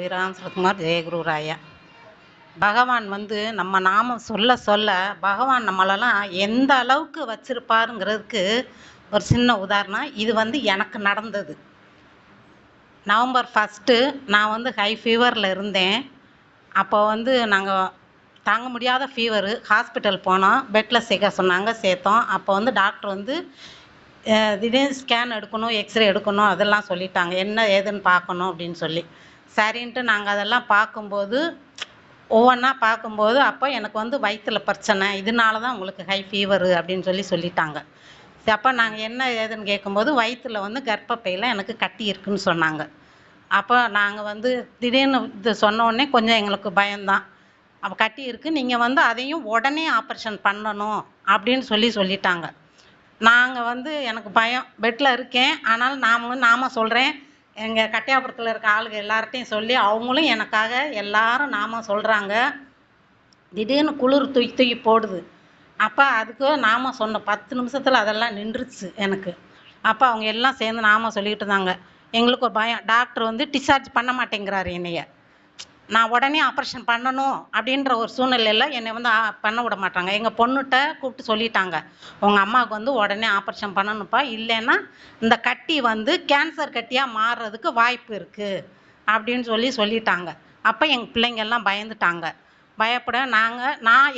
ஸ்ரீராம் சரத்குமார் ஜெயகுரு ராயா. பகவான் வந்து நம்ம நாமம் சொல்ல சொல்ல பகவான் நம்மளெல்லாம் எந்த அளவுக்கு வச்சிருப்பாருங்கிறதுக்கு ஒரு சின்ன உதாரணம். இது வந்து எனக்கு நடந்தது. நவம்பர் 1 நான் வந்து ஹை ஃபீவரில் இருந்தேன். அப்போ வந்து நாங்கள் தாங்க முடியாத ஃபீவரு, ஹாஸ்பிட்டல் போனோம். பெட்டில் சேர்க்க சொன்னாங்க, சேர்த்தோம். அப்போ வந்து டாக்டர் வந்து திடீர்னு ஸ்கேன் எடுக்கணும், எக்ஸ்ரே எடுக்கணும், அதெல்லாம் சொல்லிட்டாங்க. என்ன ஏதுன்னு பார்க்கணும் அப்படின்னு சொல்லி. சரின்ட்டு நாங்கள் அதெல்லாம் பார்க்கும்போது ஒவ்வொன்றா பார்க்கும்போது அப்போ எனக்கு வந்து வயிற்றில் பிரச்சனை, இதனால தான் உங்களுக்கு ஹை ஃபீவரு அப்படின்னு சொல்லிட்டாங்க. சரி, அப்போ நாங்கள் என்ன ஏதுன்னு கேட்கும்போது வயிற்றில் வந்து கர்ப்பப்பையில் எனக்கு கட்டி இருக்குன்னு சொன்னாங்க. அப்போ நாங்கள் வந்து திடீர்னு இது சொன்னோடனே கொஞ்சம் எங்களுக்கு பயம்தான். அப்போ கட்டி இருக்குது, நீங்கள் வந்து அதையும் உடனே ஆப்ரேஷன் பண்ணணும் அப்படின்னு சொல்லிட்டாங்க. நாங்கள் வந்து எனக்கு பயம், பெட்டில் இருக்கேன். ஆனாலும் நாம சொல்கிறேன். எங்கள் கட்டையாபுரத்தில் இருக்க ஆளுங்க எல்லார்ட்டையும் சொல்லி அவங்களும் எனக்காக எல்லாரும் நாம சொல்கிறாங்க. திடீர்னு குளிர் தூக்கி போடுது. அப்போ அதுக்கு நாம சொன்ன 10 நிமிஷத்தில் அதெல்லாம் நின்றுச்சு எனக்கு. அப்போ அவங்க எல்லாம் சேர்ந்து நாம சொல்லிகிட்டு இருந்தாங்க. எங்களுக்கு ஒரு பயம். டாக்டர் வந்து டிஸ்சார்ஜ் பண்ண மாட்டேங்கிறாரு என்னைய. நான் உடனே ஆப்ரேஷன் பண்ணணும் அப்படின்ற ஒரு சூழ்நிலையில் என்னை வந்து பண்ண விட மாட்டாங்க. எங்கள் பொண்ணுகிட்ட கூப்பிட்டு சொல்லிட்டாங்க, உங்கள் அம்மாவுக்கு வந்து உடனே ஆப்ரேஷன் பண்ணணும்ப்பா, இல்லைன்னா இந்த கட்டி வந்து கேன்சர் கட்டியாக மாறுறதுக்கு வாய்ப்பு இருக்குது அப்படின்னு சொல்லிட்டாங்க. அப்போ எங்கள் பிள்ளைங்கள்லாம் பயந்துட்டாங்க. பயப்பட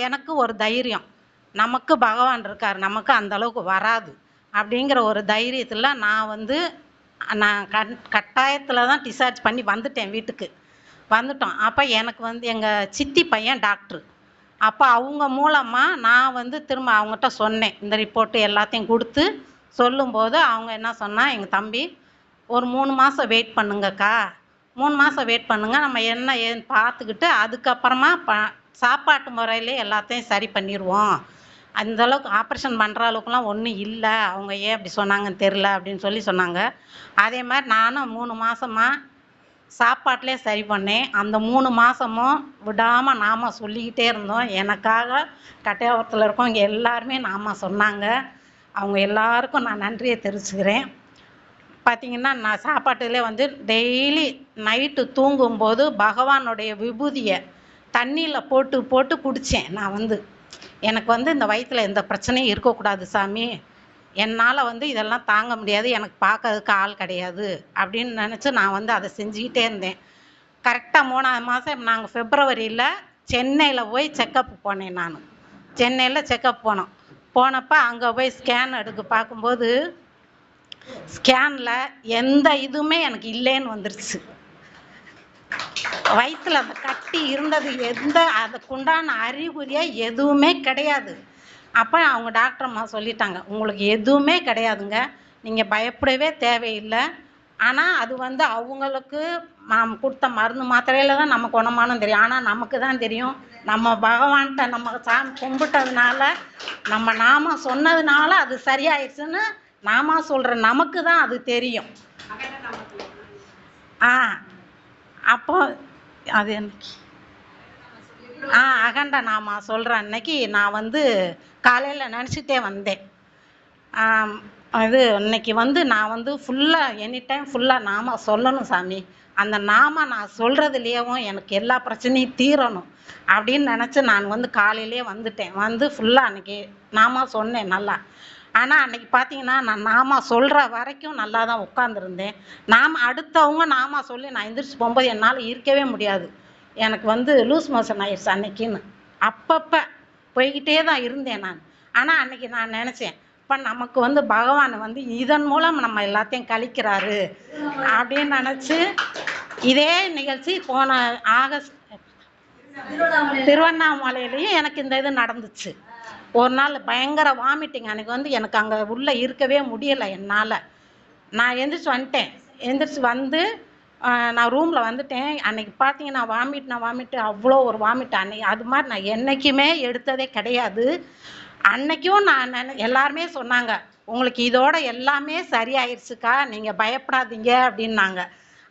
எனக்கு ஒரு தைரியம், நமக்கு பகவான் இருக்கார், நமக்கு அந்த அளவுக்கு வராது அப்படிங்கிற ஒரு தைரியத்தில் நான் கட்டாயத்தில் தான் டிஸ்சார்ஜ் பண்ணி வந்துட்டேன். வீட்டுக்கு வந்துட்டோம். அப்போ எனக்கு வந்து எங்கள் சித்தி பையன் டாக்டரு. அப்போ அவங்க மூலமாக நான் வந்து திரும்ப அவங்ககிட்ட சொன்னேன். இந்த ரிப்போர்ட்டு எல்லாத்தையும் கொடுத்து சொல்லும்போது அவங்க என்ன சொன்னா, எங்கள் தம்பி ஒரு 3 மாதம் வெயிட் பண்ணுங்கக்கா, 3 மாதம் வெயிட் பண்ணுங்க, நம்ம என்ன ஏதுன்னு பார்த்துக்கிட்டு அதுக்கப்புறமா சாப்பாட்டு முறையிலே எல்லாத்தையும் சரி பண்ணிடுவோம். அந்தளவுக்கு ஆப்ரேஷன் பண்ணுற அளவுக்குலாம் ஒன்றும் இல்லை, அவங்க ஏன் அப்படி சொன்னாங்கன்னு தெரில அப்படின்னு சொன்னாங்க. அதே மாதிரி நானும் 3 மாதமாக சாப்பாட்டிலே சரி பண்ணேன். அந்த 3 மாதமும் விடாமல் நாம சொல்லிக்கிட்டே இருந்தோம். எனக்காக கட்டையாபுரத்தில் இருக்கவங்க எல்லாருமே நாம சொன்னாங்க. அவங்க எல்லாருக்கும் நான் நன்றியை தெரிவிச்சுக்கிறேன். பார்த்திங்கன்னா, நான் சாப்பாட்டிலே வந்து டெய்லி நைட்டு தூங்கும்போது பகவானுடைய விபூதியை தண்ணியில் போட்டு போட்டு குடித்தேன். நான் வந்து எனக்கு வந்து இந்த வயிற்றில் எந்த பிரச்சனையும் இருக்கக்கூடாது சாமி, என்னால் வந்து இதெல்லாம் தாங்க முடியாது, எனக்கு பார்க்கறதுக்கு ஆள் கிடையாது அப்படின்னு நினச்சி நான் வந்து அதை செஞ்சுக்கிட்டே இருந்தேன். கரெக்டாக 3ஆவது மாதம் நாங்கள் பிப்ரவரியில் சென்னையில் போய் செக்கப் போனேன். நான் சென்னையில் செக்கப் போனப்போ அங்கே போய் ஸ்கேன் எடுக்க பார்க்கும்போது ஸ்கேனில் எந்த இதுவுமே எனக்கு இல்லைன்னு வந்துருச்சு. வயிற்றில் அந்த கட்டி இருந்தது அதுக்குண்டான அறிகுறியாக எதுவுமே கிடையாது. அப்போ அவங்க டாக்டர் அம்மா சொல்லிட்டாங்க, உங்களுக்கு எதுவுமே கிடையாதுங்க, நீங்கள் பயப்படவே தேவையில்லை. ஆனால் அது வந்து அவங்களுக்கு நாம் கொடுத்த மருந்து மாத்திரையில் தான் நம்ம குணமானும் தெரியும். ஆனால் நமக்கு தான் தெரியும், நம்ம பகவான்கிட்ட நம்ம சாமி கும்பிட்டதுனால, நம்ம நாம சொன்னதுனால அது சரியாயிடுச்சுன்னு நாம சொல்கிற நமக்கு தான் அது தெரியும். அப்போ அது என்னைக்கு அகண்ட நாம சொல்கிற அன்னைக்கு நான் வந்து காலையில் நினச்சிட்டே வந்தேன். இன்னைக்கு வந்து நான் வந்து ஃபுல்லாக எனி டைம் ஃபுல்லாக நாம சொல்லணும் சாமி, அந்த நாம நான் சொல்கிறதுலேயும் எனக்கு எல்லா பிரச்சனையும் தீரணும் அப்படின்னு நினச்சி நான் வந்து காலையிலே வந்துட்டேன். வந்து ஃபுல்லாக அன்றைக்கி நாம சொன்னேன் நல்லா. ஆனால் அன்றைக்கி பார்த்தீங்கன்னா, நான் நாம சொல்கிற வரைக்கும் நல்லா தான் உட்காந்துருந்தேன். அடுத்தவங்க நாம சொல்லி நான் எந்திரிச்சு போகும்போது என்னால் இருக்கவே முடியாது. எனக்கு வந்து லூஸ் மோஷன் ஆயிடுச்சு அன்னைக்குன்னு. அப்பப்போ போய்கிட்டே தான் இருந்தேன் நான். ஆனால் அன்றைக்கி நான் நினச்சேன், இப்போ நமக்கு வந்து பகவான் வந்து இதன் மூலம் நம்ம எல்லாத்தையும் கழிக்கிறாரு அப்படின்னு நினச்சி இதே நிகழ்ச்சி போன ஆகஸ்ட் திருவண்ணாமலையிலையும் எனக்கு இந்த இது நடந்துச்சு. ஒரு நாள் பயங்கர வாமிட்டிங். அன்றைக்கி வந்து எனக்கு அங்கே உள்ளே இருக்கவே முடியலை என்னால். நான் எந்திரிச்சு வந்து நான் ரூமில் வந்துட்டேன். அன்றைக்கி பார்த்தீங்கன்னா வாமிட்டு அவ்வளோ ஒரு வாமிட்டு. அன்றைக்கி அது மாதிரி நான் என்றைக்குமே எடுத்ததே கிடையாது. அன்றைக்கும் எல்லாருமே சொன்னாங்க, உங்களுக்கு இதோட எல்லாமே சரியாயிடுச்சுக்கா, நீங்கள் பயப்படாதீங்க அப்படின்னாங்க.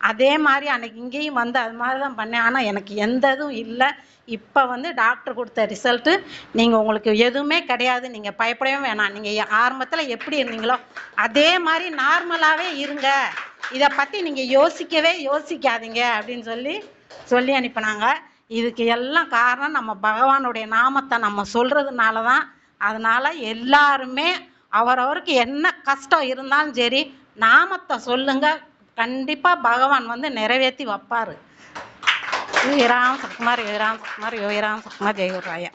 அதே மாதிரி அன்றைக்கி இங்கேயும் வந்து அது மாதிரி தான் பண்ணேன். ஆனால் எனக்கு எந்த இதுவும் இல்லை. இப்போ வந்து டாக்டர் கொடுத்த ரிசல்ட்டு, உங்களுக்கு எதுவுமே கிடையாது, நீங்கள் பயப்படவே வேணாம், நீங்கள் ஆரம்பத்தில் எப்படி இருந்தீங்களோ அதே மாதிரி நார்மலாகவே இருங்க, இதை பற்றி நீங்கள் யோசிக்காதீங்க அப்படின்னு சொல்லி அனுப்பினாங்க. இதுக்கு எல்லாம் காரணம் நம்ம பகவானுடைய நாமத்தை நம்ம சொல்கிறதுனால தான். அதனால் எல்லாருமே அவரவருக்கு என்ன கஷ்டம் இருந்தாலும் சரி நாமத்தை சொல்லுங்க, கண்டிப்பாக பகவான் வந்து நிறைவேற்றி வைப்பார். யோகிராம் சத்குமார், யோகிராம் சத்குமார், யோகிராம் சத்குமார், ஜெயகுரு ராயா.